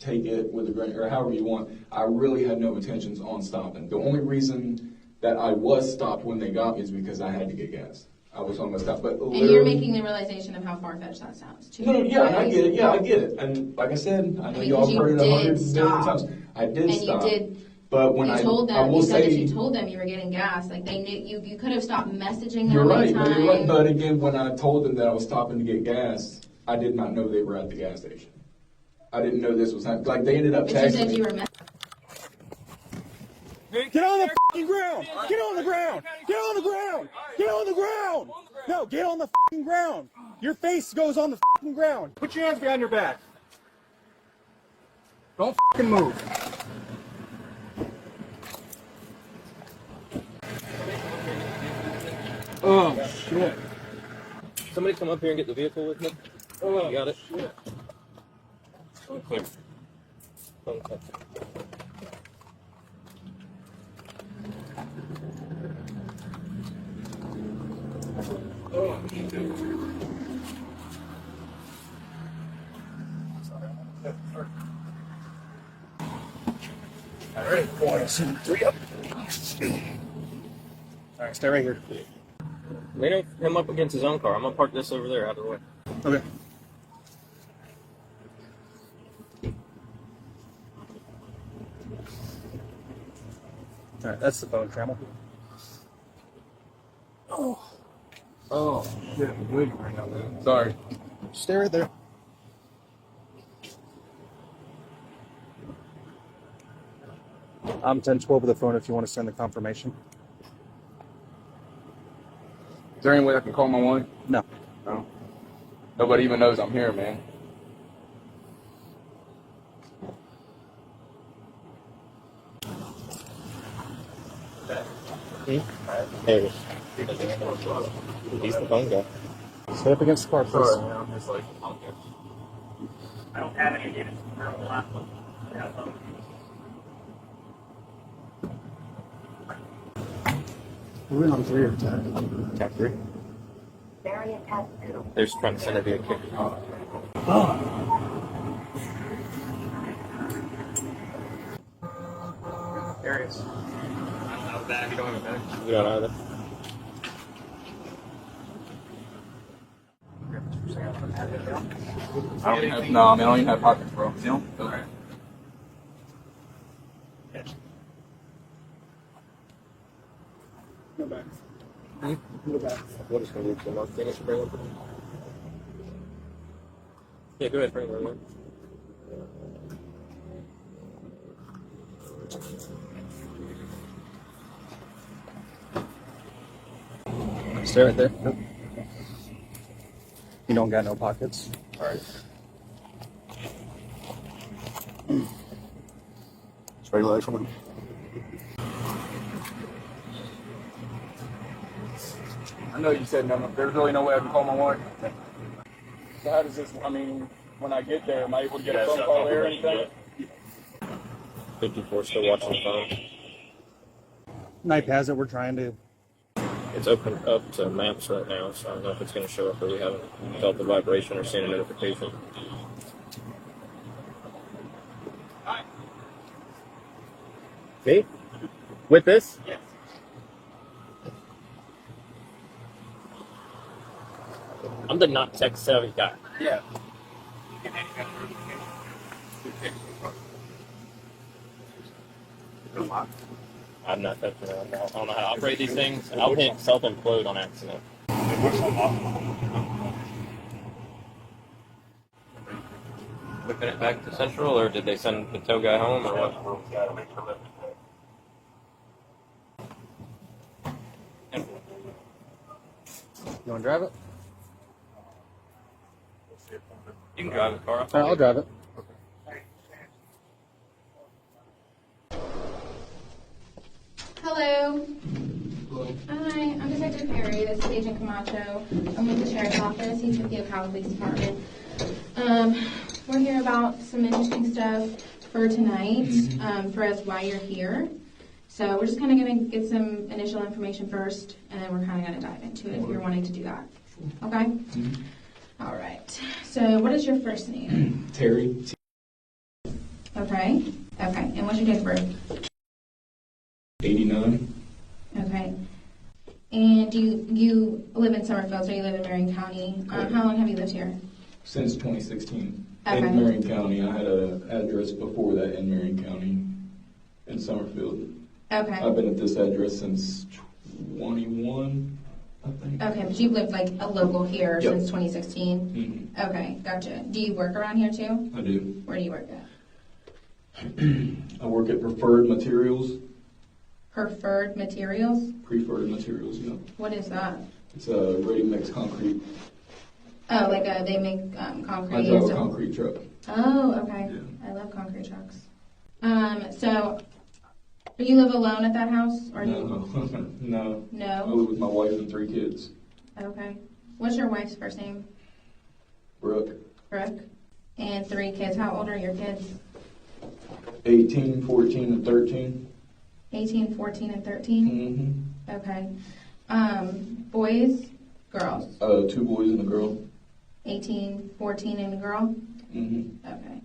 take it with a grain, or however you want. I really had no intentions on stopping. The only reason that I was stopped when they got me is because I had to get gas. I was on my stop, but and you're making the realization of how far-fetched that sounds, too. No, yeah, and I get it. Yeah, I get it. And like I said, I know y'all heard it 100 million times. I did stop. And you did. But when you told them, you said that you told them you were getting gas, like they knew you could have stopped messaging them. You're right. But again, when I told them that I was stopping to get gas, I did not know they were at the gas station. I didn't know this was happening. Like they ended up texting. But you said you were Get on the fucking ground! Get on the ground! Get on the ground! Get on the ground! No, get on the fucking ground! Your face goes on the fucking ground. Put your hands behind your back. Don't fucking move. Oh shit! Somebody come up here and get the vehicle with me. Oh, you got it. Shit. Clear. Okay. All right, 1, 2, 3, up. All right, stay right here. Lean him up against his own car. I'm gonna park this over there out of the way. Okay. All right, that's the phone, Trammell. Oh, shit. I'm bleeding right now, man. Sorry. Stay right there. I'm 1012 with the phone if you want to send the confirmation. Is there any way I can call my wife? No. No. Nobody even knows I'm here, man. There it is. He's the phone guy. Stay up against the car, please. Sorry, man. I'm just like, I don't have any units. We're on 3 or 10. Tap 3. They're just trying to send a vehicle. There it is. I don't have a bag. You don't have a bag? We don't either. I don't even have, no, I mean, I don't even have pockets, bro. You know? Okay. Go back. Go back. What is going to do? Finish bring it. Yeah, go ahead, bring it over. Stay right there. Nope. You don't got no pockets. All right. Straight leg from him. I know you said no. There's really no way I can call my wife. So how does this, I mean, when I get there, am I able to get a phone call there or anything? 54 still watching the phone. Knife has it. We're trying to. It's opened up to maps right now, so I don't know if it's going to show up or we haven't felt the vibration or seen a notification. Me? With this? Yes. I'm the not tech savvy guy. Yeah. I'm not touching it. I don't know how to operate these things. I'll hit self-implode on accident. Whipping it back to Central, or did they send the tow guy home, or what? You want to drive it? You can drive the car. I'll drive it. Hello. Hi, I'm Detective Perry. This is Agent Camacho. I'm with the Sheriff's Office. He's with the Ocala Police Department. We're here about some interesting stuff for tonight, for us why you're here. So we're just kind of going to get some initial information first, and then we're kind of going to dive into it if you're wanting to do that. Okay? All right. So what is your first name? Terry. Okay. Okay. And what's your date of birth? 89. Okay. And you live in Summerfield, so you live in Marion County. How long have you lived here? Since 2016. Okay. In Marion County. I had an address before that in Marion County in Summerfield. Okay. I've been at this address since 21, I think. Okay, but you've lived like a local here Yep. since 2016? Mm-hmm. Okay, gotcha. Do you work around here too? I do. Where do you work at? I work at Preferred Materials. Preferred Materials? Preferred Materials, yeah. What is that? It's a ready-mix concrete. Oh, like they make concrete. I drive a concrete truck. Oh, okay. Yeah. I love concrete trucks. So, do you live alone at that house? Or No, no. I No? live with my wife and 3 kids. Okay. What's your wife's first name? Brooke, Brooke. And 3 kids. How old are your kids? 18, 14, and 13. 18, 14, and 13? Mm-hmm. Okay. Boys? Girls? 2 boys and a girl. 18, 14, and a girl? Mm-hmm. Okay.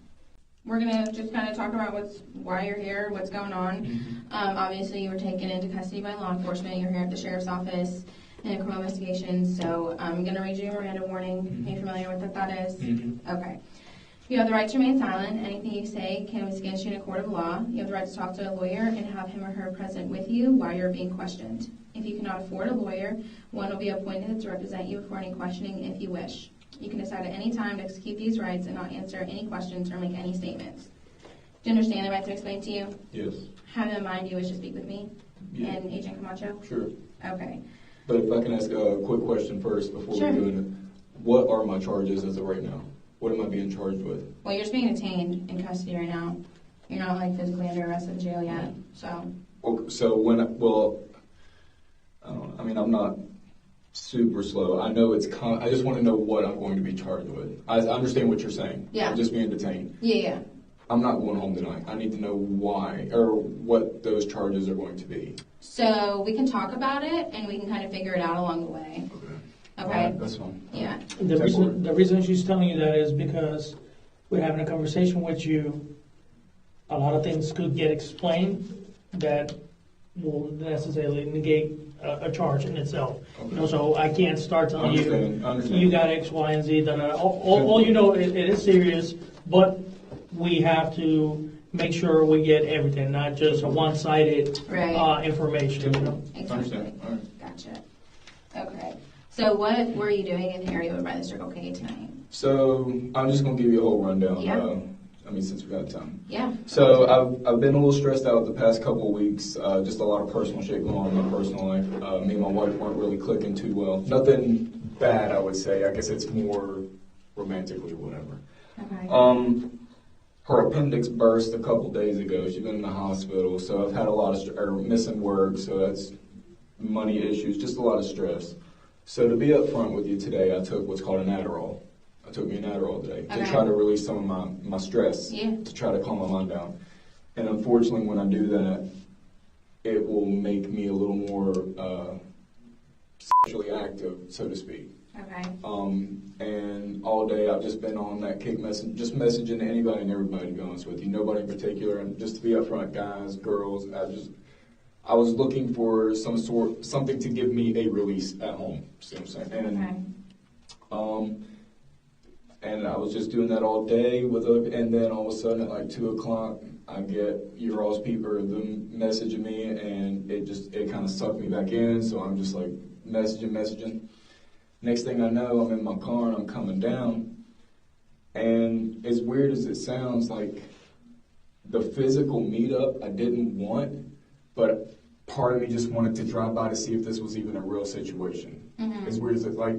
We're going to just kind of talk about why you're here, what's going on. Mm-hmm. Obviously, you were taken into custody by law enforcement. You're here at the sheriff's office in a criminal investigation. So I'm going to read you a Miranda warning. Mm-hmm. Are you familiar with what that is? Mm-hmm. Okay. You have the right to remain silent. Anything you say can be against you in a court of law. You have the right to talk to a lawyer and have him or her present with you while you're being questioned. If you cannot afford a lawyer, one will be appointed to represent you for any questioning if you wish. You can decide at any time to execute these rights and not answer any questions or make any statements. Do you understand the right to explain to you? Yes. Have in mind you wish to speak with me Yeah. and Agent Camacho? Sure. Okay. But if I can ask a quick question first before Sure. we do it. What are my charges as of right now? What am I being charged with? Well, you're just being detained in custody right now. You're not like physically under arrest in jail yet, so. So when, I don't know. I mean, I'm not super slow. I know I just want to know what I'm going to be charged with. I understand what you're saying. Yeah. I'm just being detained. Yeah. I'm not going home tonight. I need to know why or what those charges are going to be. So we can talk about it and we can kind of figure it out along the way. Okay. Okay? Alright, that's fine. Yeah. The reason she's telling you that is because we're having a conversation with you. A lot of things could get explained that will necessarily negate a charge in itself. Okay. You know, so I can't start telling you, Understand. you got X, Y, and Z. All you know, it is serious, but we have to make sure we get everything, not just a one-sided Right. information. You know? Exactly. Understand. All right. Gotcha. Okay. So what were you doing in the area over by the Circle K tonight? So I'm just going to give you a whole rundown. Yeah. Since we've got time. Yeah. So I've been a little stressed out the past couple of weeks. Just a lot of personal shit going on in my personal life. Me and my wife weren't really clicking too well. Nothing bad, I would say. I guess it's more romantically, whatever. Okay. Her appendix burst a couple days ago. She's been in the hospital, so I've had a lot of missing work. So that's money issues, just a lot of stress. So to be upfront with you today, I took what's called an Adderall. I took me an Adderall today to Okay. try to release some of my stress, Yeah. to try to calm my mind down. And unfortunately, when I do that, it will make me a little more sexually active, so to speak. Okay. And all day I've just been on that kick just messaging anybody and everybody, to be honest with you. Nobody in particular, and just to be upfront, guys, girls, I was looking for something to give me a release at home. See what I'm saying? Okay. And I was just doing that all day and then all of a sudden at like 2:00, I get your all's people, them messaging me, and it kind of sucked me back in. So I'm just like messaging. Next thing I know, I'm in my car and I'm coming down. And as weird as it sounds, like the physical meetup I didn't want, but part of me just wanted to drive by to see if this was even a real situation. Mm-hmm. As weird as it, like,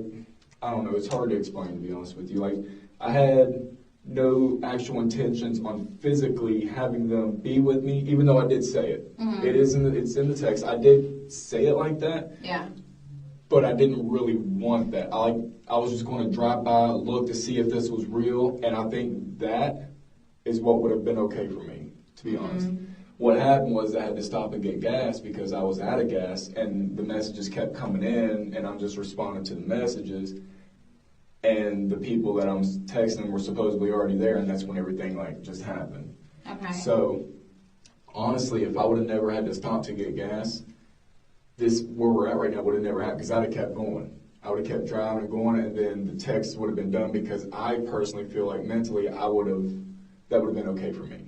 I don't know, it's hard to explain, to be honest with you. Like, I had no actual intentions on physically having them be with me, even though I did say it. Mm-hmm. It's in the text. I did say it like that, Yeah. but I didn't really want that. I was just going to drive by, look to see if this was real, and I think that is what would have been okay for me, to be honest. What happened was I had to stop and get gas because I was out of gas, and the messages kept coming in, and I'm just responding to the messages. And the people that I'm texting were supposedly already there, and that's when everything like just happened. Okay. So, honestly, if I would have never had to stop to get gas, this, where we're at right now, would have never happened, because I'd have kept going. I would have kept driving and going, and then the text would have been done, because I personally feel like mentally that would have been okay for me.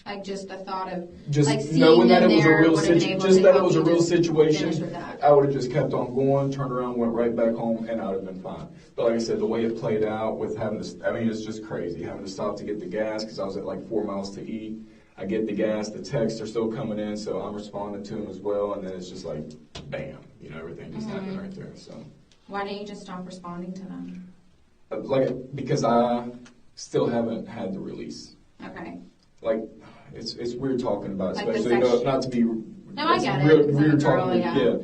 Like just the thought of Just like seeing knowing that them it was a there real would have been situation, able just to that it help was a you real just finish situation, with that. I would have just kept on going, turned around, went right back home, and I would have been fine. But like I said, the way it played out with having to, I mean, it's just crazy, having to stop to get the gas, because I was at like 4 miles to E. I get the gas, the texts are still coming in, so I'm responding to them as well, and then it's just like, bam, you know, everything just happened right there, so. Why didn't you just stop responding to them? Because I still haven't had the release. Okay. Like, it's weird talking about it, Like the especially not to be. No, I get it, Weird, 'cause I'm a weird girl, talking, yeah.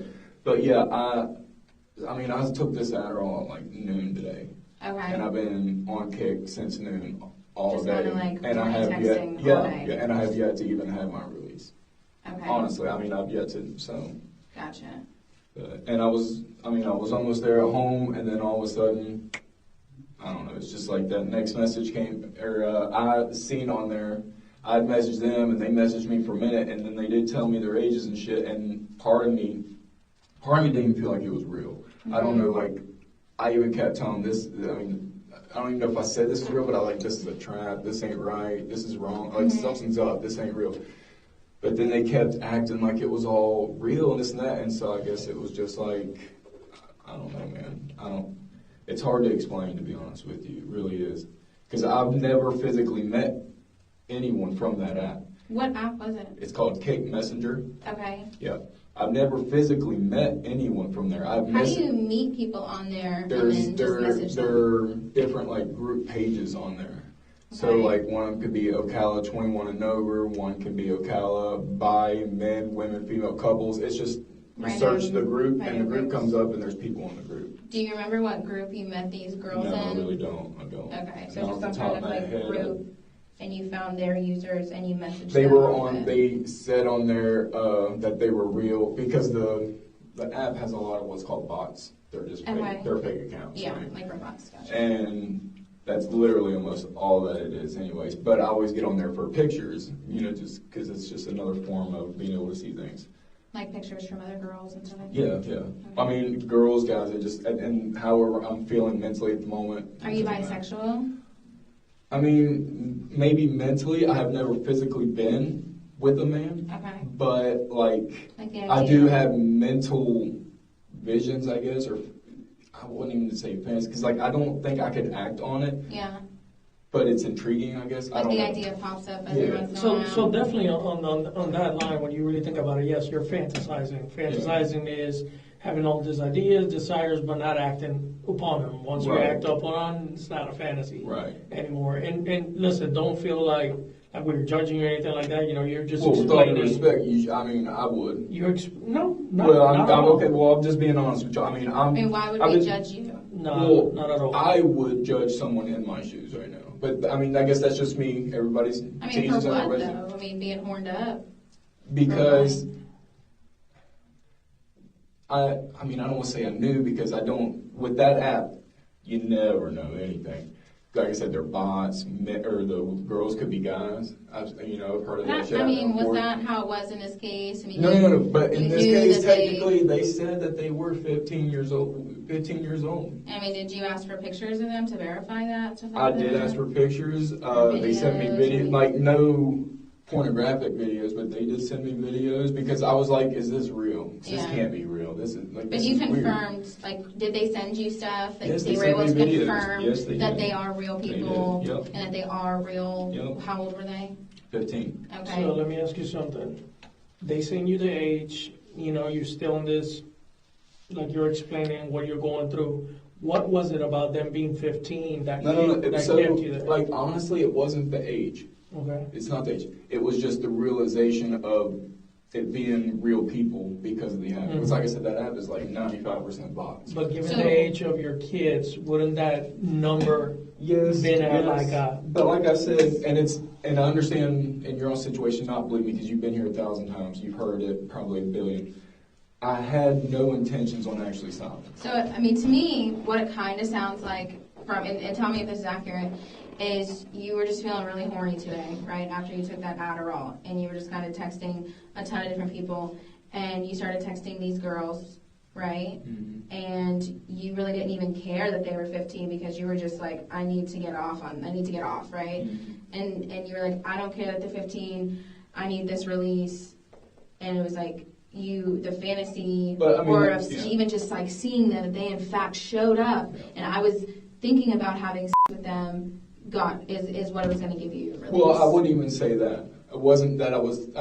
But yeah, I mean, I took this Adderall at like noon today, Okay. and I've been on kick since noon all Just day, kinda like and I have texting yet, all day. and I have yet to even have my release. Okay. Honestly, I mean, I've yet to, so. Gotcha. And I was almost there at home, and then all of a sudden, I don't know, it's just like that next message came, or I seen on there, I'd messaged them, and they messaged me for a minute, and then they did tell me their ages and shit, and part of me didn't even feel like it was real. Mm-hmm. I don't know, like, I even kept telling this, I mean, I don't even know if I said this is real, but I like, this is a trap, this ain't right, this is wrong, like, something's up, this ain't real. But then they kept acting like it was all real and this and that, and so I guess it was just like, I don't know, man. It's hard to explain, to be honest with you. It really is. Because I've never physically met anyone from that app. What app was it? It's called Cake Messenger. Okay. Yeah. I've never physically met anyone from there. How do you meet people on there There's and then just message them? there are different like group pages on there. So Okay. like one could be Ocala 21 and over, one could be Ocala bi, men, women, female couples. It's just you Random- search the group and the random group groups. comes up and there's people in the group. Do you remember what group you met these girls No, in? I really don't. I don't. Okay, so Not just off some the top kind of my like head. group, and you found their users and you messaged They them. were off on. it. They said on there that they were real because the app has a lot of what's called bots. They're just fake. Okay. They're fake accounts. Yeah, right? like robots. Gotcha. And that's literally almost all that it is, anyways. But I always get on there for pictures, just because it's just another form of being able to see things. Like pictures from other girls and stuff like Yeah, that? yeah. I mean, girls, guys, and however I'm feeling mentally at the moment. Are you bisexual? I mean, maybe mentally. I have never physically been with a man. Okay. But, like Like the I idea. do have mental visions, I guess, or I wouldn't even say fantasy, because, like, I don't think I could act on it, Yeah. but it's intriguing, I guess. I Like don't the know. idea pops up every Yeah. once in a So, while. so definitely on that line, when you really think about it, yes, you're fantasizing. Fantasizing is having all these ideas, desires, but not acting upon them. Once you Right. act upon, it's not a fantasy Right. anymore. And listen, don't feel like we're judging or anything like that. You're just Well, with all due explaining. respect, I mean, I would. No, Well, I'm not at all. okay. Well, I'm just being honest with you. I mean, I mean, why would I've we been- judge you? No, Well, not at all. I would judge someone in my shoes right now. But, I mean, I guess that's just me. Everybody's I mean, teaches for what, everybody's- though? I mean, being horned up. Because I mean, I don't want to say I knew because I don't. With that app, you never know anything. Like I said, they're bots, or the girls could be guys. I've heard of that shit. I mean, was before. that how it was in this case? I mean, No. But in you this knew case, that they- technically, they said that they were 15 years old. I mean, did you ask for pictures of them to verify that? Stuff I like did that? ask for pictures. They sent me Videos, videos, like no pornographic videos, but they did send me videos because I was like, "Is this real? This Yeah. can't be real. This is like." But this you is weird." confirmed, like, did they send you stuff that Yes, they they were sent able to me videos. confirm Yes, they that did. they are real They did, people yep. and that they are real? Yep. How old were they? 15. Okay. So let me ask you something. They send you the age, you're still in this, like you're explaining what you're going through. What was it about them being 15 that No. that So, kept you there? like, honestly, it wasn't the age. Okay. It's not the age. It was just the realization of it being real people because of the app. Because, like I said, that app is like 95% bots. But given So- the age of your kids, wouldn't that number Yes, been at yes. like a... But like I said, and I understand in your own situation, not believe me, because you've been here 1,000 times. You've heard it probably a billion. I had no intentions on actually stopping. So, I mean, to me, what it kind of sounds like from, and tell me if this is accurate, is you were just feeling really horny today, right, after you took that Adderall, and you were just kind of texting a ton of different people, and you started texting these girls, right? Mm-hmm. And you really didn't even care that they were 15 because you were just like, I need to get off, right? Mm-hmm. And you were like, I don't care that they're 15, I need this release. And it was like the fantasy even just like seeing them, that they in fact showed up, and I was thinking about having sex with them is what it was going to give you a release. Well, I wouldn't even say that. It wasn't that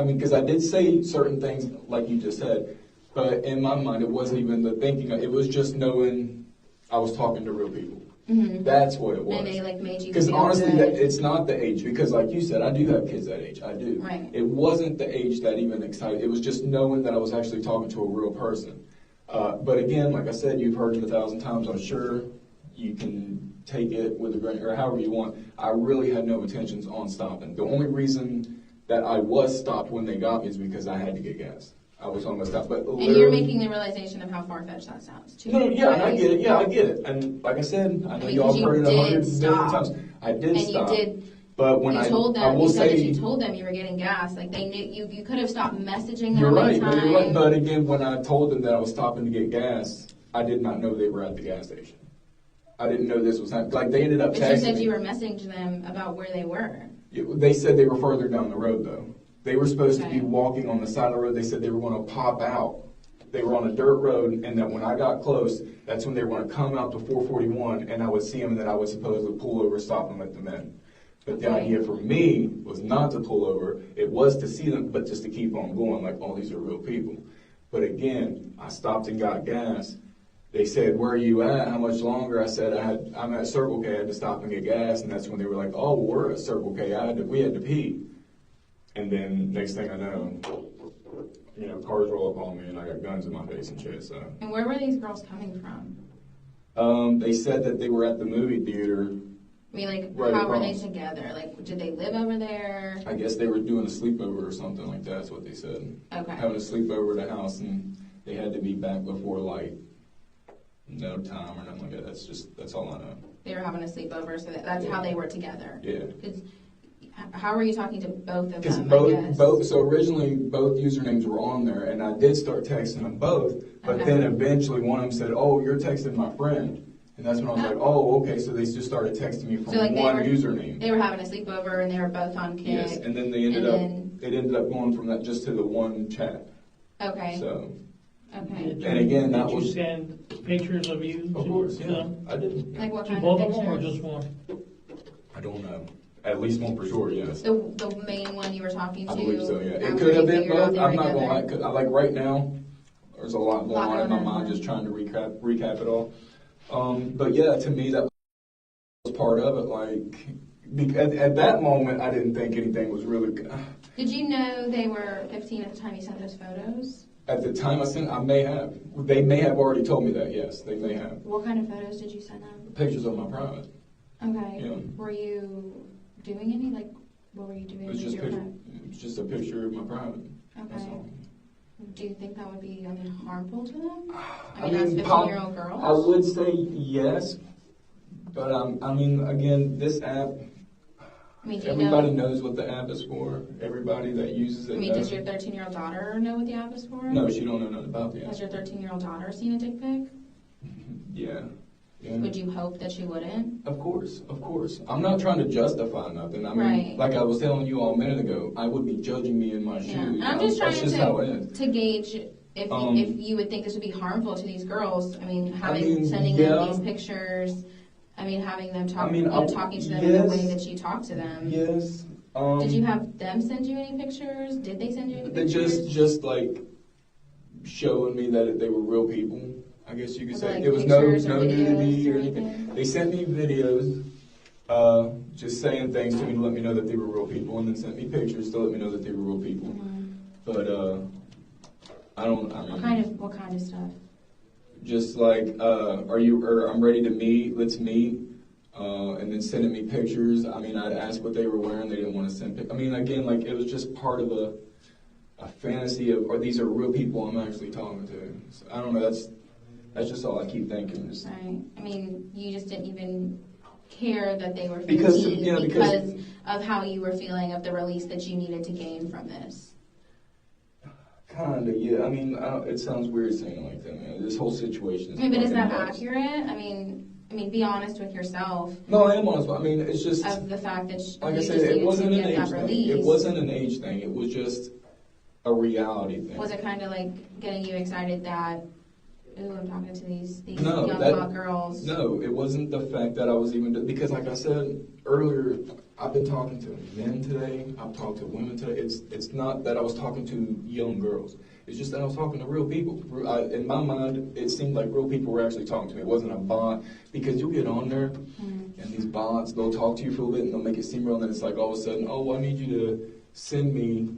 because I did say certain things like you just said, but in my mind it wasn't even the thinking. It was just knowing I was talking to real people. Mm-hmm. That's what it was. And they like made you because feel honestly, good. it's not the age. Because like you said, I do have kids that age. I do. Right. It wasn't the age that even excited. It was just knowing that I was actually talking to a real person. But again, like I said, you've heard it 1,000 times. I'm sure you can take it with a grain or however you want. I really had no intentions on stopping. The only reason that I was stopped when they got me is because I had to get gas. I was almost stopped. But and you're making the realization of how far-fetched that sounds, too. No, yeah, and I get it. Yeah, I get it. And like I said, I know y'all have heard it 100 million times. I did stop. And you did. But when you I told them, I will you said say, that you told them you were getting gas. Like they knew you could have stopped messaging them. You're right. Anytime. No, you're right. But again, when I told them that I was stopping to get gas, I did not know they were at the gas station. I didn't know this was happening. Like they ended up texting me. But you said you were messaging them about where they were. They said they were further down the road though. They were supposed to be walking on the side of the road. They said they were going to pop out. They were on a dirt road, and that when I got close, that's when they were going to come out to 441, and I would see them, and that I was supposed to pull over, stop and let them in. But the idea for me was not to pull over. It was to see them, but just to keep on going, like, oh, these are real people. But again, I stopped and got gas. They said, where are you at? How much longer? I said, I'm at Circle K. I had to stop and get gas, and that's when they were like, oh, we're at Circle K. We had to pee. And then next thing I know, cars roll up on me and I got guns in my face and shit. So. And where were these girls coming from? They said that they were at the movie theater. I mean, like, right how across. were they together? Like, did they live over there? I guess they were doing a sleepover or something like that. That's what they said. Okay. Having a sleepover at the house, and they had to be back before like no time or nothing like that. That's all I know. They were having a sleepover, so that's how they were together. Yeah. How were you talking to both of them? Both. So originally, both usernames were on there, and I did start texting them both. But then eventually, one of them said, "Oh, you're texting my friend," and that's when I was like, "Oh, okay." So they just started texting me from one username. They were having a sleepover, and they were both on Kick. Yes, and then they ended up going from that just to the one chat. Okay. So. Okay. And again, that Did was. you send pictures of you? Of course, yeah, I did. Like what To kind both of of them or pictures? just one? I don't know. At least one for sure, yes. The main one you were talking to? I believe so, yeah. It after could have you been figured out both. they I'm were not going to lie. together? Like right now, there's a lot going on in my going on. mind, just trying to recap it all. But yeah, to me, that was part of it. Like, at that moment, I didn't think anything was really good. Did you know they were 15 at the time you sent those photos? At the time I sent, I may have. They may have already told me that, yes. They may have. What kind of photos did you send them? Pictures of my private. Okay. Yeah. Were you doing any? Like, what were you doing It was with just, your private? it was just a picture of my private. That's Okay. all. Do you think that would be, harmful to them? I as mean, 15-year-old girls? I would say yes, but again, this app. Do you Everybody know? knows what the app is for. Everybody that uses it knows. Does your 13-year-old daughter know what the app is for? No, she don't know nothing about the app. Has your 13-year-old daughter seen a dick pic? Yeah. Would you hope that she wouldn't? Of course. I'm not trying to justify nothing. I mean, Right. like I was telling you all a minute ago, I would be judging me in my shoes. Yeah. And I'm just trying That's just how it is. to gauge if you would think this would be harmful to these girls. Sending yeah. them these pictures. Having them talking to them in yes, the way that you talk to them. Yes. Did you have them send you any pictures? Did they send you any They pictures? just like showing me that they were real people. I guess you could say Like it was no pictures or nudity videos or or anything. anything? They sent me videos, just saying things to me to let me know that they were real people, and then sent me pictures to let me know that they were real people. Mm-hmm. But I don't. What kind of stuff? Just like, I'm ready to meet. Let's meet. And then sending me pictures. I'd ask what they were wearing. They didn't want to send pictures. Again, like it was just part of a fantasy of, or these are real people I'm actually talking to. So, I don't know. That's just all I keep thinking. Right. You just didn't even care that they were 15 because of how you were feeling, of the release that you needed to gain from this? Kinda, yeah. I mean, it sounds weird saying it like that, man. This whole situation is. I mean, but is that nuts. accurate? I mean, be honest with yourself. No, I am honest. I mean, it's just Of the fact that like you I said, just it needed wasn't to an get age that thing. release. It wasn't an age thing. It was just a reality thing. Was it kind of like getting you excited that, ooh, I'm talking to these No, young that- hot girls? No, it wasn't the fact that I was even because, like I said earlier, I've been talking to men today. I've talked to women today. It's not that I was talking to young girls. It's just that I was talking to real people. In my mind, it seemed like real people were actually talking to me. It wasn't a bot because you'll get on there and these bots, they'll talk to you for a bit and they'll make it seem real. And then it's like all of a sudden, oh, I need you to send me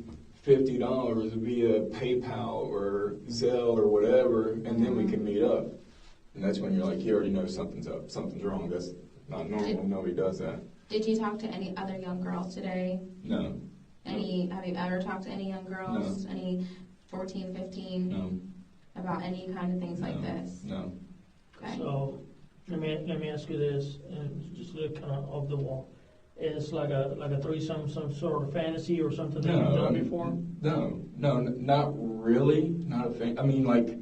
$50 via PayPal or Zelle or whatever, and then we can meet up. And that's when you're like, you already know something's up, something's wrong. That's not normal. Nobody does that. Did you talk to any other young girls today? No. Have you ever talked to any young girls? No. Any 14, 15? No. About any kind of things like this? No. Okay. So let me ask you this, and just look kind of off the wall. It's like a threesome, some sort of fantasy or something that you've done before? No, not really. Not a fan. I mean, like,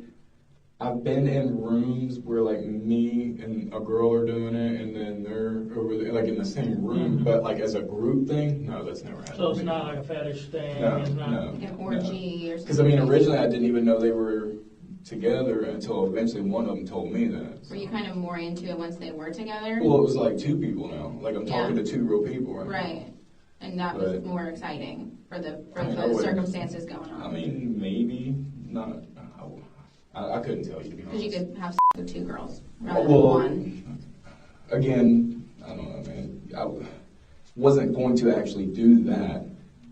I've been in rooms where, like, me and a girl are doing it, and then they're over there, like, in the same room. But, like, as a group thing, no, that's never happened. So it's not like a fetish thing? No, it's not, no. Like an orgy or something? Because, I mean, originally I didn't even know they were together until eventually one of them told me that. Were you kind of more into it once they were together? Well, it was like two people now. Like, I'm talking to two real people right now. Right. And that was But- more exciting for the I mean, I wouldn't- circumstances going on. I mean, maybe not. I couldn't tell you, to be honest. Because you could have sex with two girls rather than Well, one. again, I don't know, man. I wasn't going to actually do that,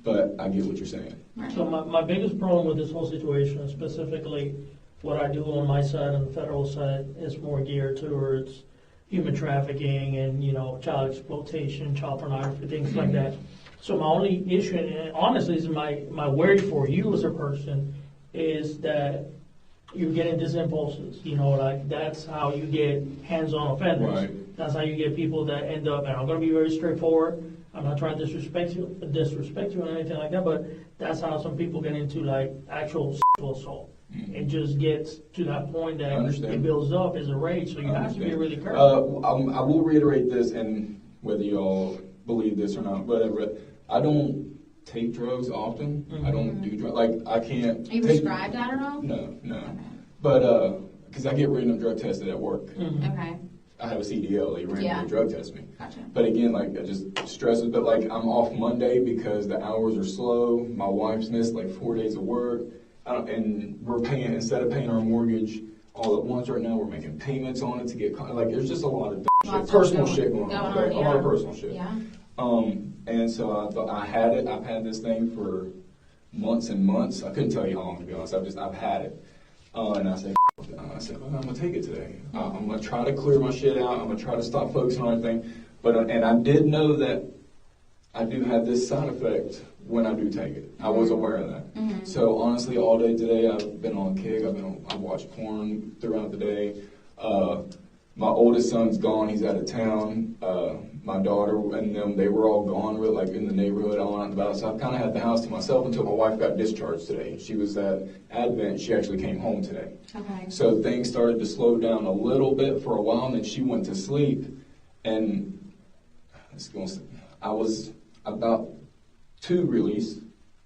but I get what you're saying. Right. So my biggest problem with this whole situation, specifically what I do on my side and the federal side, is more geared towards human trafficking and, child exploitation, child pornography, things like that. So my only issue, and honestly, is my worry for you as a person, is that you're getting these impulses. Like that's how you get hands-on offenders. Right. That's how you get people that end up, and I'm going to be very straightforward. I'm not trying to disrespect you or anything like that, but that's how some people get into like actual sexual assault. It just gets to that point that it builds up as a rage, so you have to be really careful. I will reiterate this, and whether y'all believe this or not, whatever, I don't take drugs often. I don't do drugs. Like, I can't. Are you prescribed Adderall? No. Okay. But, because I get random drug tested at work. Okay. I have a CDL, they randomly drug test me. Gotcha. But again, like, I just stresses, but like, I'm off Monday because the hours are slow. My wife's missed like 4 days of work. And we're paying, instead of paying our mortgage all at once right now, we're making payments on it to get, like, there's just a lot of personal shit going on. Okay? A lot of personal shit. Yeah. And so I thought I've had this thing for months and months. I couldn't tell you how long, to be honest. I've had it. And I said, well, I'm gonna take it today. I'm gonna try to clear my shit out. I'm gonna try to stop focusing on everything. But and I did know that I do have this side effect when I do take it. I was aware of that. So honestly, all day today I've been on kick. I've watched porn throughout the day. My oldest son's gone. He's out of town. My daughter and them, they were all gone, like in the neighborhood, all out and about. So I kind of had the house to myself until my wife got discharged today. She was at Advent. She actually came home today. Okay. So things started to slow down a little bit for a while, and then she went to sleep. And I was about to release,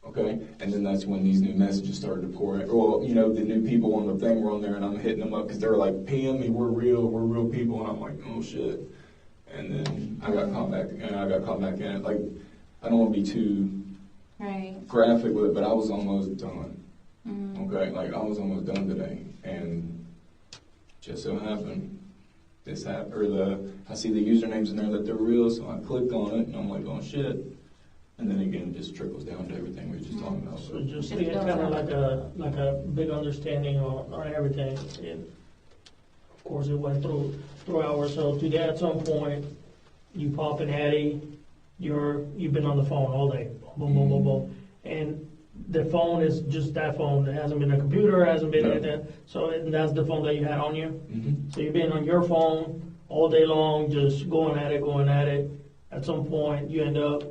okay? And then that's when these new messages started to pour in. Well, the new people on the thing were on there, and I'm hitting them up because they're like, PM me, we're real people. And I'm like, oh, shit. And then I got caught back in it. Like, I don't want to be too graphic with it, but I was almost done. Okay, like I was almost done today, and just so happened, I see the usernames in there that they're real, so I clicked on it, and I'm like, oh shit. And then again, it just trickles down to everything we were just talking about. So just being kind of like a big understanding on everything. And of course, it went through hours. So to get at some point, you pop an Addy, you've been on the phone all day, boom, boom, boom, boom, and the phone is just that phone. It hasn't been a computer, it hasn't been anything. So that's the phone that you had on you. So you've been on your phone all day long, just going at it. At some point, you end up,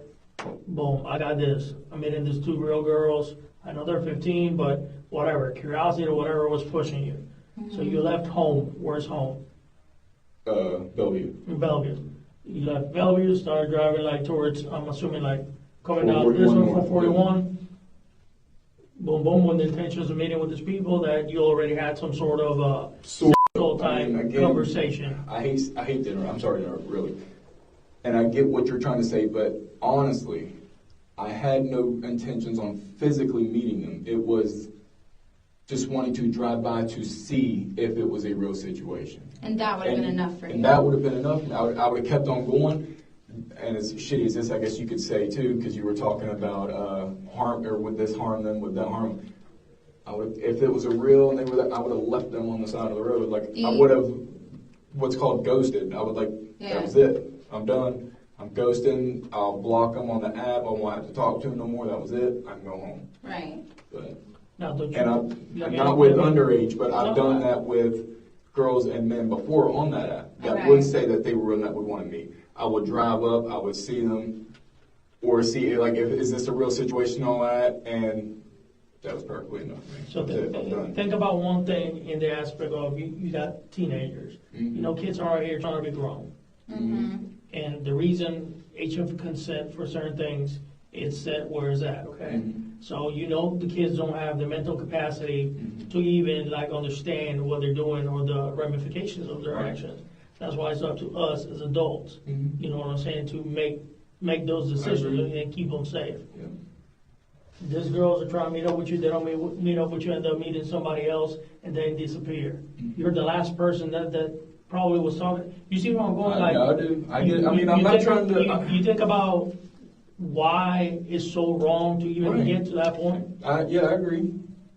boom, I got this. I'm meeting these 2 real girls. I know they're 15, but whatever, curiosity or whatever was pushing you. So you left home. Where's home? Bellevue. In Bellevue. You left Bellevue, started driving like towards, I'm assuming like coming down this one, 441. Boom, boom, with the intentions of meeting with these people that you already had some sort of time conversation. I hate to interrupt. I'm sorry to interrupt, really. And I get what you're trying to say, but honestly, I had no intentions on physically meeting them. It was just wanting to drive by to see if it was a real situation. And that would have been enough for you. And that would have been enough. I would have kept on going. And as shitty as this, I guess you could say too, because you were talking about harm, or would this harm them? Would that harm them? If it was a real, and they were, I would have left them on the side of the road. Like I would have, what's called ghosted. I would that was it. I'm done. I'm ghosting. I'll block them on the app. I won't have to talk to them no more. That was it. I can go home. Right. But, Now, don't you, and I'm not with underage, but I've done that with girls and men before on that app that would say that they were real and that would want to meet. I would drive up, I would see them, or see like is this a real situation, all that, and that was perfectly enough for me. So think about one thing in the aspect of you got teenagers. Mm-hmm. You know, kids are out here trying to be grown. Mm-hmm. And the reason age of consent for certain things is set where it's at, okay? Mm-hmm. So you know the kids don't have the mental capacity to even like understand what they're doing or the ramifications of their actions. That's why it's up to us as adults, you know what I'm saying, to make those decisions and keep them safe. Yeah. These girls are trying to meet up with you, they don't meet up with you, end up meeting somebody else, and then disappear. You're the last person that probably was talking. You see where I'm going? I do. I get. I mean, I'm not trying to. You think about why it's so wrong to even get to that point? Yeah, I agree.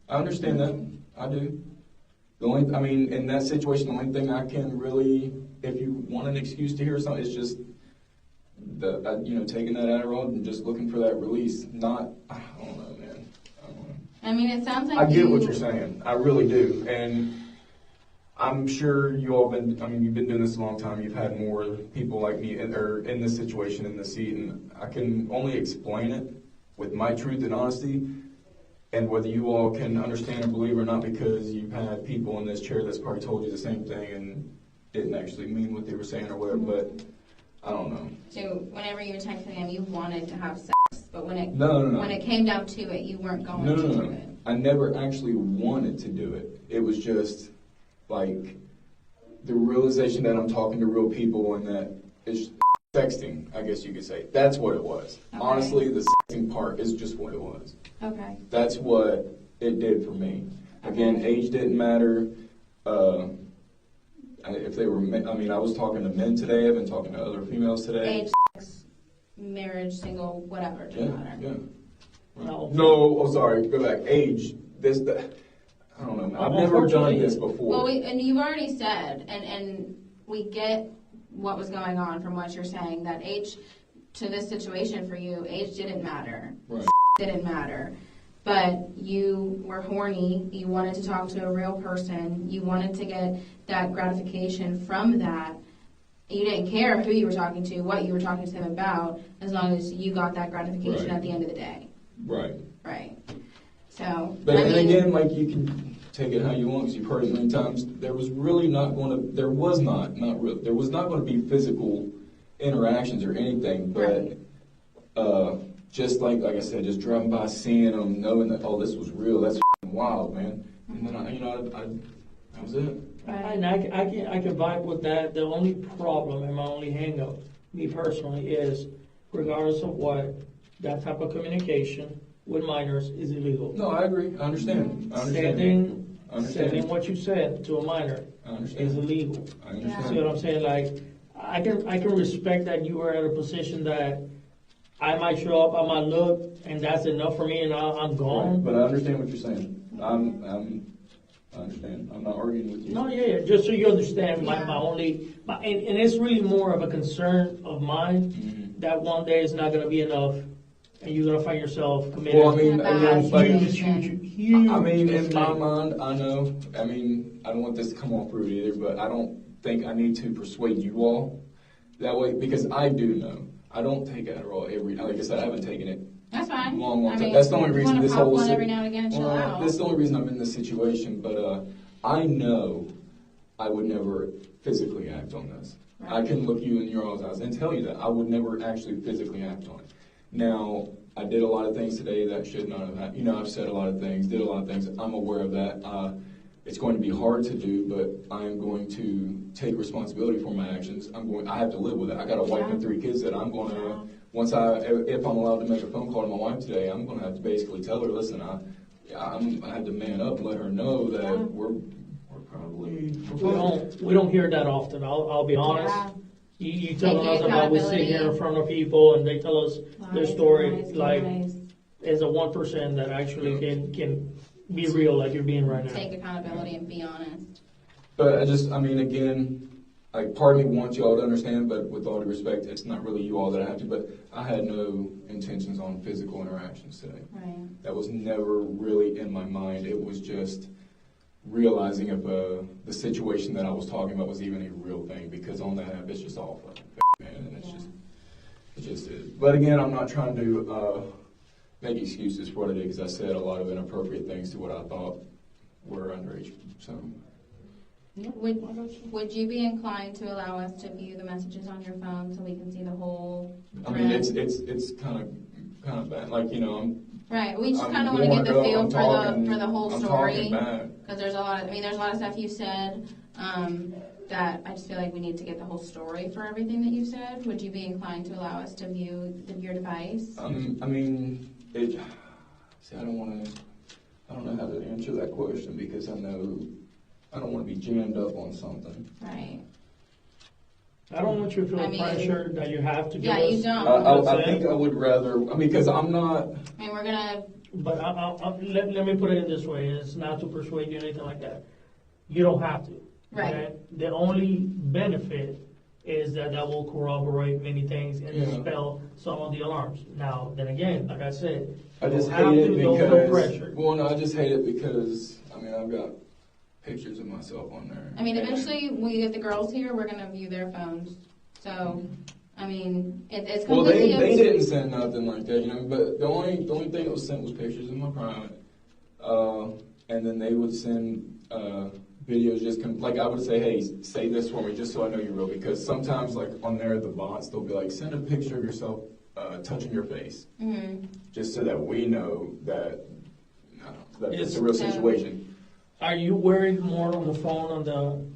I understand that. I do. I mean, in that situation, the only thing I can really, if you want an excuse to hear something, is just taking that Adderall and just looking for that release. Not, I don't know, man. I don't know. I mean, it sounds like I get what you're saying. I really do, and I'm sure you all you've been doing this a long time. You've had more people like me in this situation, in this seat, and I can only explain it with my truth and honesty. And whether you all can understand or believe or not, because you've had people in this chair that's probably told you the same thing and didn't actually mean what they were saying or whatever, but I don't know. So whenever you were texting him, you wanted to have sex, but when it No. when it came down to it, you weren't going to do it. I never actually wanted to do it. It was just like the realization that I'm talking to real people and that it's sexting, I guess you could say. That's what it was. Okay. Honestly, the sexting part is just what it was. Okay. That's what it did for me. Again, age didn't matter. If they were, I was talking to men today. I've been talking to other females today. Age, sex, marriage, single, whatever, doesn't matter. Yeah. No. No, sorry. Go back. Age. I don't know. I've never done this before. Well, and you've already said, and we get what was going on from what you're saying, that age, to this situation for you, age didn't matter. Right. Didn't matter. But you were horny, you wanted to talk to a real person, you wanted to get that gratification from that. You didn't care who you were talking to, what you were talking to them about, as long as you got that gratification at the end of the day. Right. Right. So, But and again, like you can take it how you want, because you've heard it many times. There was not going to be physical interactions or anything, but just like I said, just driving by, seeing them, knowing that this was real. That's wild, man. And then that was it. And I can vibe with that. The only problem and my only hang-up, me personally, is regardless of what, that type of communication with minors is illegal. No, I agree. I understand. Sending what you said to a minor is illegal. I understand. See what I'm saying? Like, I can respect that you were at a position that I might show up, I might look, and that's enough for me, and I'm gone. Right. But I understand what you're saying. I understand. I'm not arguing with you. No, yeah. Just so you understand, and it's really more of a concern of mine that one day is not going to be enough, and you're going to find yourself committed. Well, I mean, again, like, huge. I mean, in my mind, I know. I mean, I don't want this to come off rude either, but I don't think I need to persuade you all that way, because I do know. I don't take Adderall like I said, I haven't taken it That's fine. long I time. mean, That's the only you reason wanna this pop whole one every now and again and chill out. that's the only reason I'm in this situation. But I know I would never physically act on this. Right. I can look you in your eyes and tell you that I would never actually physically act on it. Now, I did a lot of things today that should not have happened. I've said a lot of things, did a lot of things. I'm aware of that. It's going to be hard to do, but I am going to take responsibility for my actions. I have to live with it. I got a wife and 3 kids that I'm going to, if I'm allowed to make a phone call to my wife today, I'm going to have to basically tell her, listen, I have to man up and let her know that we're probably. We don't hear that often. I'll be honest. Yeah. You telling Taking us about we sit here in accountability. front of people and they tell us their Lies, story, lies, like lies. as a 1% that actually can be real, like you're being right now. Take accountability and be honest. But again, like part of me wants y'all to understand, but with all due respect, it's not really you all that I have to. But I had no intentions on physical interactions today. Right. That was never really in my mind. It was just realizing if the situation that I was talking about was even a real thing, because on that app it's just all fucking fake, man, and it just is. But again, I'm not trying to make excuses for what I did, because I said a lot of inappropriate things to what I thought were underage. So. Would you be inclined to allow us to view the messages on your phone so we can see the whole I mean, thread? it's kind of bad. Like, Right, we just I'm kind of want to get the warmed feel up, I'm for the whole I'm story. talking bad. Because there's a lot of stuff you said that I just feel like we need to get the whole story for everything that you said. Would you be inclined to allow us to view your device? I mean, see, I don't know how to answer that question, because I know I don't want to be jammed up on something. Right. I don't want you to feel pressure that you have to give us. Yeah, you don't. I think I would rather, because I'm not. I mean, we're gonna. But let me put it in this way. It's not to persuade you or anything like that. You don't have to. Right. Okay? The only benefit is that will corroborate many things and dispel some of the alarms. Now, then again, like I said, I just you don't hate have it to go because. for pressure. Well, no, I just hate it because I've got pictures of myself on there. I mean, eventually, when we get the girls here, we're gonna view their phones. So, I mean, it's Well, completely. they didn't send nothing like that, But the only thing that was sent was pictures of my private, and then they would send videos. Like I would say, hey, say this for me, just so I know you're real. Because sometimes, like on there, the bots, they'll be like, send a picture of yourself touching your face, just so that we know that it's a real situation. Are you worried more on the phone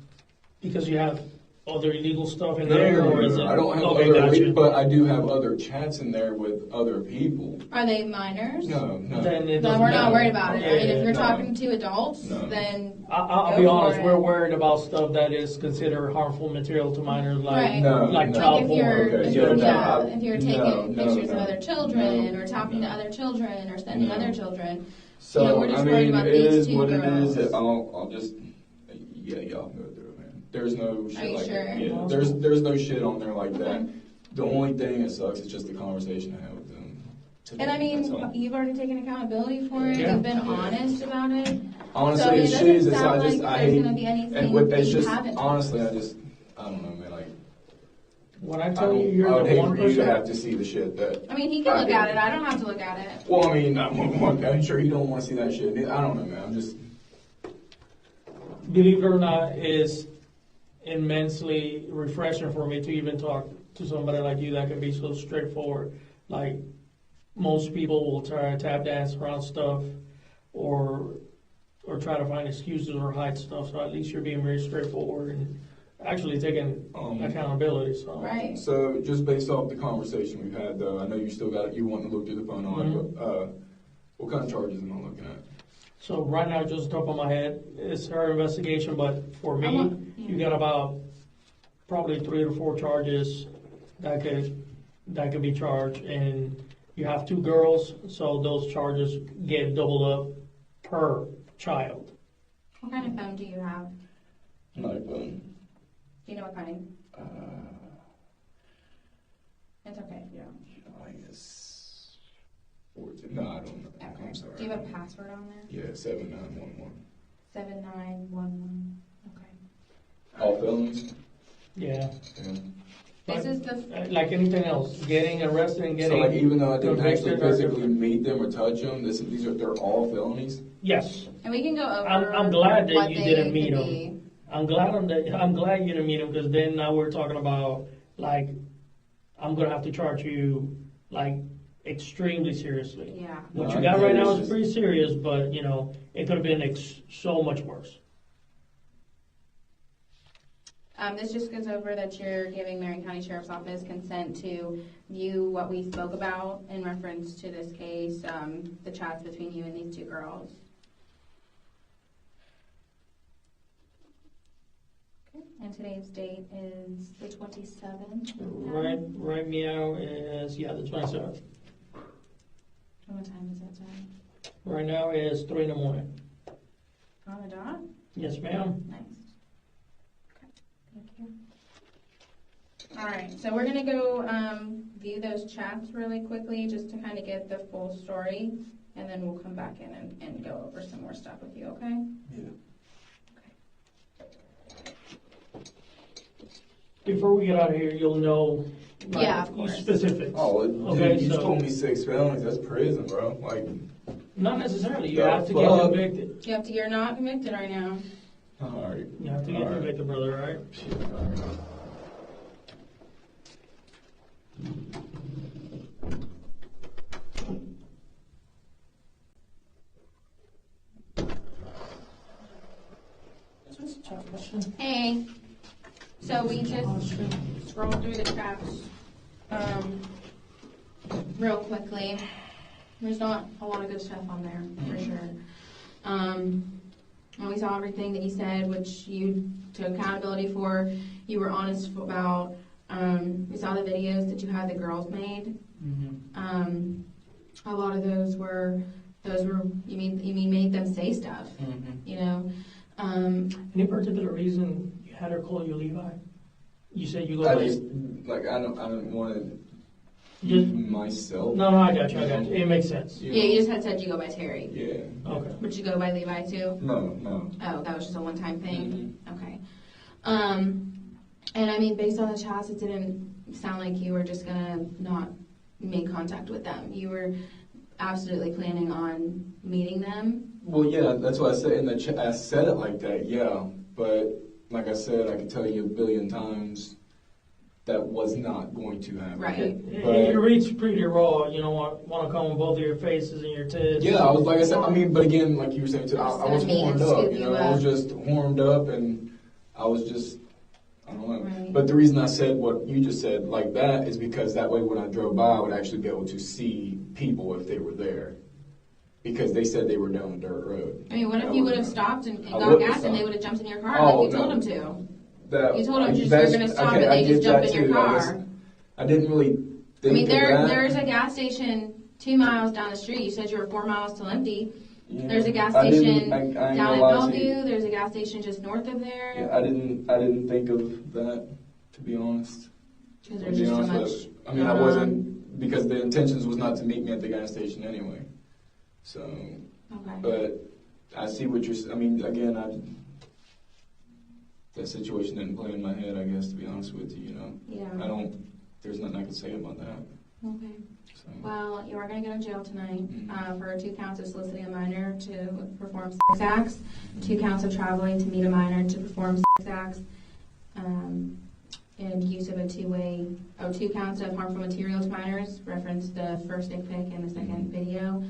because you have other illegal stuff in there, or is it? I don't have okay, other, gotcha. but I do have other chats in there with other people. Are they minors? No. Then we're not worried about it. I mean, if you're no. talking to adults, No. then I'll be honest. We're worried about stuff that is considered harmful material to minors, like Right. No, like no. child if porn. you're, Okay, if yeah, you're, no, yeah, I- if you're no, taking no, pictures no, of other children no, or talking to no. other children or sending No. other children. So we're just I worried mean, about it these is two what girls. it is. I'll just y'all go through it, man. There's no shit Are you like sure? that. Yeah, there's no shit on there like that. The only thing that sucks is just the conversation I had with them today. And I That's mean, all. you've already taken accountability for it. Yeah. You've been honest about it. Honestly, So, I mean, it's it shit. doesn't It's sound I just like I there's hate. gonna be anything And with that it's you just haven't told honestly, us. I don't know, man. Like When I I tell you would you're the hate one for you to have person, to see the shit that. I mean, he can look at it. I don't have to look at it. Well, I mean, I'm sure you don't want to see that shit. I don't know, man. I'm just. believe it or not, is immensely refreshing for me to even talk to somebody like you that can be so straightforward. Like most people will try to tap dance around stuff or try to find excuses or hide stuff. So at least you're being very straightforward and actually taking accountability. So Right. So just based off the conversation we've had, though, I know you still got it. You want to look through the phone on it, but what kind of charges am I looking at? So right now, just top of my head, it's her investigation. But for me, you got about probably 3 or 4 charges that could be charged, and you have 2 girls, so those charges get doubled up per child. What kind of phone do you have? An iPhone. Do you know what kind? It's okay if you don't. I guess 14. No, I don't know. Okay. I'm sorry. Do you have a password on there? Yeah, 7911. 7911. Okay. All felonies? Yeah. Yeah. This is the, Like anything else, getting arrested and So getting. like even though I didn't actually convicted are physically different. meet them or touch them, they're all felonies? Yes. and we can go over. I'm glad that what you they didn't meet could him. be. I'm glad you didn't meet him, because then now we're talking about, like, I'm gonna have to charge you, like, extremely seriously. Yeah. What No, you I got get right it, now it's is just- pretty serious, but, it could have been so much worse. This just goes over that you're giving Marion County Sheriff's Office consent to view what we spoke about in reference to this case, the chats between you and these two girls. Okay. And today's date is the 27th. Right meow is, the 27th. And what time is it, Jen? Right now is 3 in the morning. On the dot? Yes, ma'am. Nice. Okay, thank you. All right, so we're gonna go view those chats really quickly, just to kind of get the full story, and then we'll come back in and go over some more stuff with you, okay? Yeah. Before we get out of here, you'll know, like, Yeah, of course. specifics. Oh, dude, Okay, you so- told me 6 felonies. That's prison, bro. Like, Not necessarily. You The have to get fuck? convicted. You're not convicted right now. all right. You have to get All right. convicted, brother, all right? Shit, all right. Hey, so we just scrolled through the chats real quickly. There's not a lot of good stuff on there, for sure. And we saw everything that you said, which you took accountability for, you were honest about. We saw the videos that you had the girls made. A lot of those were you mean made them say stuff, you know. Any particular reason you had her call you Levi? You said you go I by... just, like, I don't want to Just- myself. No, I got you. It makes sense. You Yeah, know? you just had said you go by Terry. Yeah. Okay. Would you go by Levi too? No. Oh, that was just a one-time thing? Okay. And I mean, based on the chats, it didn't sound like you were just gonna not make contact with them. You were absolutely planning on meeting them. Well, yeah, that's what I said in the chat. I said it like that, yeah. But like I said, I can tell you a billion times that was not going to happen. Right. But You reach pretty raw. You know, want to come on both of your faces and your tits. yeah, I was like I said. I mean, but again, like you were saying too, I was Meet and horned up. scoop You you know, I was up. just horned up, and I was just. I don't know. Right. But the reason I said what you just said like that is because that way when I drove by, I would actually be able to see people if they were there. Because they said they were down a dirt road. I mean, what if I you would have wouldn't stopped and I got wouldn't gas have and they stopped. would have jumped in your car Oh, like you told no. them to? That, You told them you were that's- gonna stop, okay, but they I just get jump that in your too. car. I didn't really think I mean, of that. there's a gas station 2 miles down the street. You said you were 4 miles till empty. Yeah. There's a gas I didn't- station I ain't down gonna at lie to you. Bellevue. There's a gas station just north of there. Yeah, I didn't think of that, to be honest. Because To there's be just so honest much. with you. I mean, I going wasn't, because the intentions was not to meet me at the gas station anyway. So, on. Okay. but I see what I mean, again, that situation didn't play in my head, I guess, to be honest with you, you know. Yeah. There's nothing I can say about that. Okay. So, Well, you are going to go to jail tonight Mhm. for 2 counts of soliciting a minor to perform sex acts, 2 counts of traveling to meet a minor to perform sex acts, and use of a 2 counts of harmful material to minors, reference the first dick pic and the second video,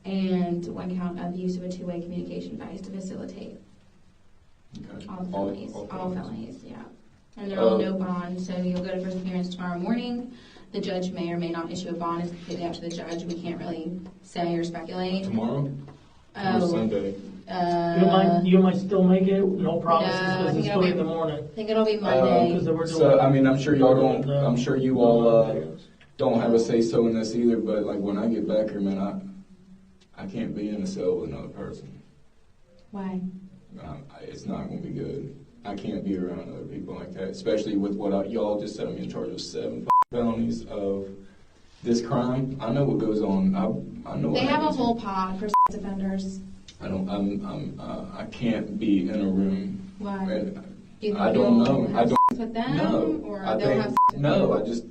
and 1 count of use of a 2-way communication device to facilitate. okay. All felonies. All All felonies. felonies, yeah. And they're all no bond, so you'll go to first appearance tomorrow morning. The judge may or may not issue a bond. It's completely up to the judge. We can't really say or speculate. Tomorrow? Or Oh, Sunday? You might still make it. No promises, No, I because think it's it'll 3 be- in the morning. I think it'll be Monday. Because we're doing. So, I mean, I'm sure y'all don't, the- I'm sure you the all videos. don't have a say-so in this either, but like when I get back here, man, I can't be in a cell with another person. Why? It's not going to be good. I can't be around other people like that, especially with what y'all just said. I'm in charge of 7 felonies of this crime. I know what goes on. I know. They what have a happens. whole pod for sex offenders. I can't be in a room. Why? And Do you think I don't you'll know. have I don't. sex with them, No. or I they'll think have sex with no. you? I just.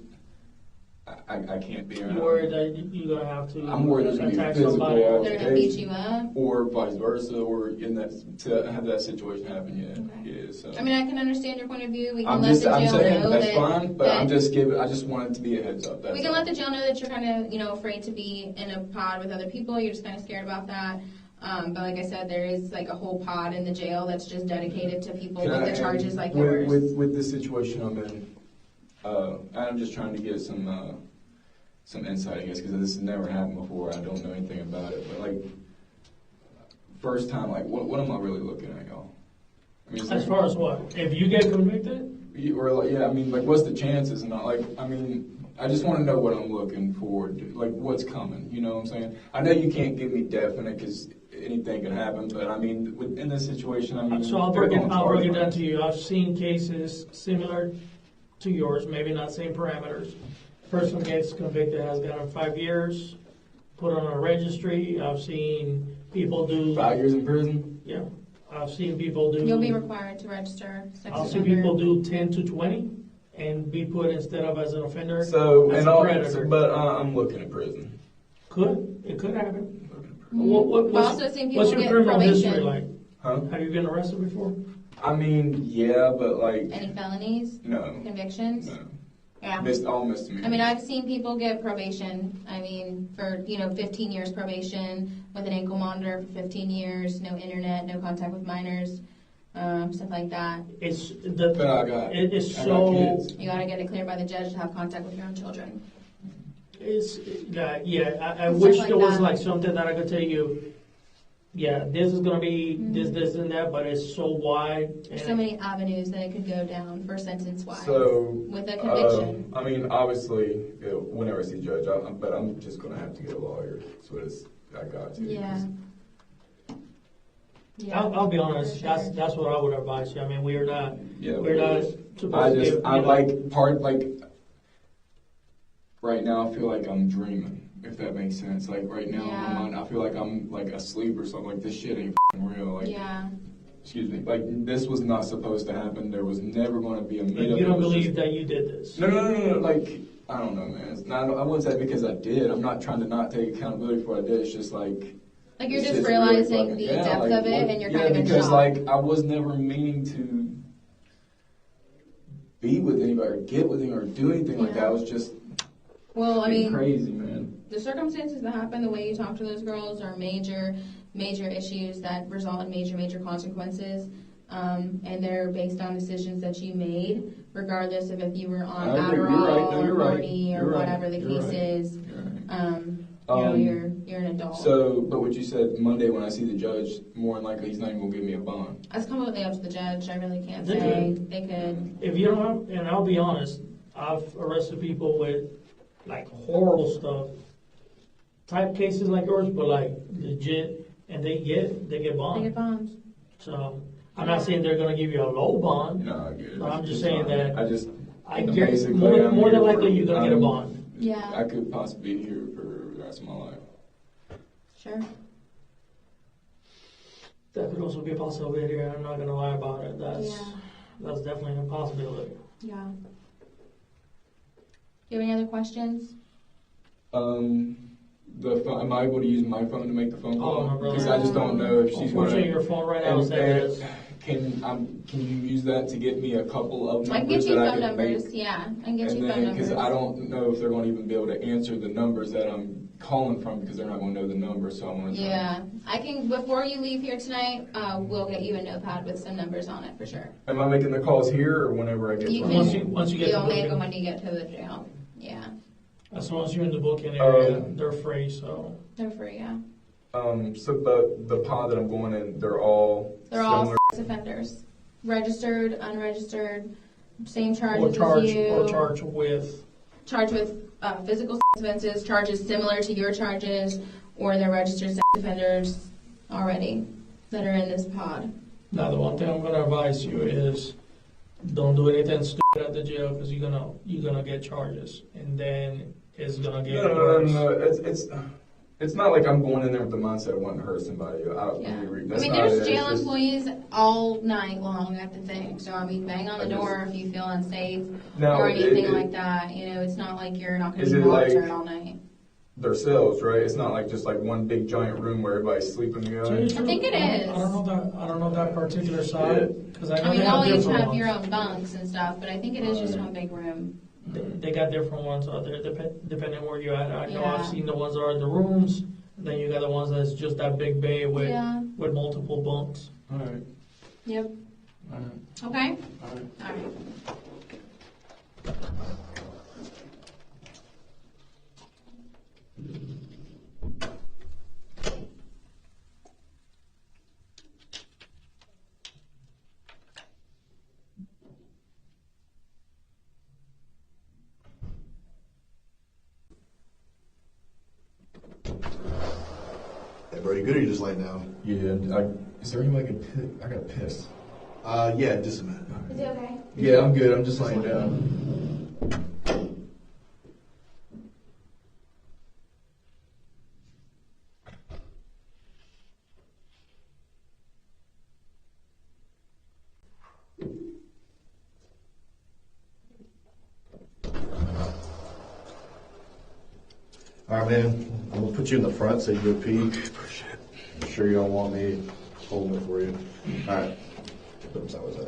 I can't be around. You worried that you're gonna have to I'm worried there's gonna be attack physical somebody? They're gonna beat you up. or vice versa, or in that to have that situation happen. Yeah, Okay. yeah. So I mean, I can understand your point of view. We can I'm let just the I'm jail saying know that's that. fine, but that I'm just giving. I just wanted to be a heads up. That's we can all. let the jail know that you're kind of, afraid to be in a pod with other people. You're just kind of scared about that. But like I said, there is like a whole pod in the jail that's just dedicated to people Can with I- the charges like with, yours. with the situation I'm in, I'm just trying to get some insight, I guess, because this has never happened before. I don't know anything about it, but like first time, like what am I really looking at, y'all? I mean, As far as what? If you get convicted? or like, yeah, I mean, like what's the chances? And like, I mean, I just want to know what I'm looking for, like what's coming. You know what I'm saying? I know you can't give me definite because anything can happen, but I mean, in this situation, I mean, So I'll they're break it gonna charge down me. to you. I've seen cases similar to yours, maybe not same parameters. Person gets convicted, has gotten 5 years, put on a registry. I've seen people do 5 years in prison. Yeah, I've seen people do. You'll be required to register sex I've seen offender. people do 10 to 20 and be put instead of as an offender. So as and a all, predator. but I'm looking at prison. It could happen. I've also seen people what's your get criminal history probation. like? Huh? Have you been arrested before? I mean, yeah, but like Any felonies, no, convictions? no, Yeah. all misdemeanors. I mean, I've seen people get probation. I mean, for 15 years probation with an ankle monitor for 15 years, no internet, no contact with minors, stuff like that. It's But it's I got so kids. You got to get it cleared by the judge to have contact with your own children. it's I Stuff wish like there was that. like something that I could tell you. Yeah, this is gonna be this and that, but it's so wide. There's so many avenues that it could go down for sentence-wise So with a conviction. I mean, obviously, whenever I see judge, but I'm just gonna have to get a lawyer. So it's I got to. Yeah. Yeah. I'll be honest. for sure. That's what I would advise you. I mean, we're not Yeah, supposed I to just give, I you know, like part like right now. I feel like I'm dreaming. If that makes sense. Like right now, in my mind, I feel like I'm like asleep or something. Like this shit ain't real. Like Yeah. excuse me. Like this was not supposed to happen. There was never going to be a like, meetup. you It don't was believe just- that you did this. No. Like I don't know, man. It's not, I wouldn't say because I did. I'm not trying to not take accountability for what I did. It's just like. Like you're it's just really realizing fucking- the yeah, depth like, of it, what- and you're yeah, kind of in because shock. like I was never meaning to be with anybody or get with anybody or do anything like that. I was just Well, I mean, crazy, man. the circumstances that happen, the way you talk to those girls, are major issues that result in major consequences. And they're based on decisions that you made, regardless of if you were on I agree. You're Adderall right. No, or you're right. Morty or You're right. whatever the You're case right. is. You're right. You're an adult. So, but what you said Monday when I see the judge, more than likely he's not even gonna give me a bond. That's completely up to the judge. I really can't They say. They could. If you don't have, and I'll be honest, I've arrested people with like horrible stuff, type cases like yours, but like legit, and they get They get bond. bonds. So I'm not saying they're gonna give you a low bond. No, I get it. But I'm just It's saying fine. that I just I Basically, guarantee I'm more than here likely for- you're gonna get a I'm- bond. Yeah. I could possibly be here for the rest of my life. Sure. That could also be a possibility. I'm not gonna lie about it. Yeah. That's definitely a possibility. Yeah. Do you have any other questions? The phone, am I able to use my phone to make the phone Oh, call? no, brother. Because I just don't know if she's Unfortunately, gonna. your phone right now is evidence. Can you use that to get me a couple of I can numbers get you that I phone can numbers. make? Yeah, I can get And you phone then, numbers. because I don't know if they're going to even be able to answer the numbers that I'm calling from because they're not going to know the number. So I want to. Yeah, I can. Before you leave here tonight, we'll get you a notepad with some numbers on it for sure. Am I making the calls here or whenever I get You home? can. Once you get You'll to make booking. them when you get to the jail. Yeah, As long as you're in the booking area, Um, they're free. So they're free. Yeah, So the pod that I'm going in, they're all they're all similar. sex offenders, registered, unregistered, same charges or charge as you. or charge with. Charged with physical sex offenses, charges similar to your charges, or they're registered sex offenders already that are in this pod. Now, the one thing I'm gonna advise you is don't do anything stupid at the jail because you're gonna get charges, and then it's gonna get worse. No. It's not like I'm going in there with the mindset of wanting to hurt somebody. Yeah. That's I mean, not it. there's It's jail just- employees all night long at the thing. So, I mean, bang on the door if you feel unsafe Now, or anything it- like that. You know, it's not like you're not going Is to be it like- monitored all night. Their cells, right? It's not like just like one big giant room where everybody's sleeping together. I think it is. I don't know that particular side, because I know I mean, they y'all have each different have ones. your own bunks and stuff, but I think it is just one big room. They got different ones out there, depending where you're at. I know Yeah. I've seen the ones that are in the rooms, then you got the ones that's just that big bay with Yeah. multiple bunks. All right. Yep. All right. Okay? All right. All right. Hey, bro, you good or you just laying down? Yeah. Is there any way I can piss? I got pissed. Yeah, just a minute. Is it okay? Yeah, I'm good. I'm just laying down. All right, man. I'm gonna put you in the front so you go pee. I'm sure you don't want me holding it for you. All right. Oops, that was it.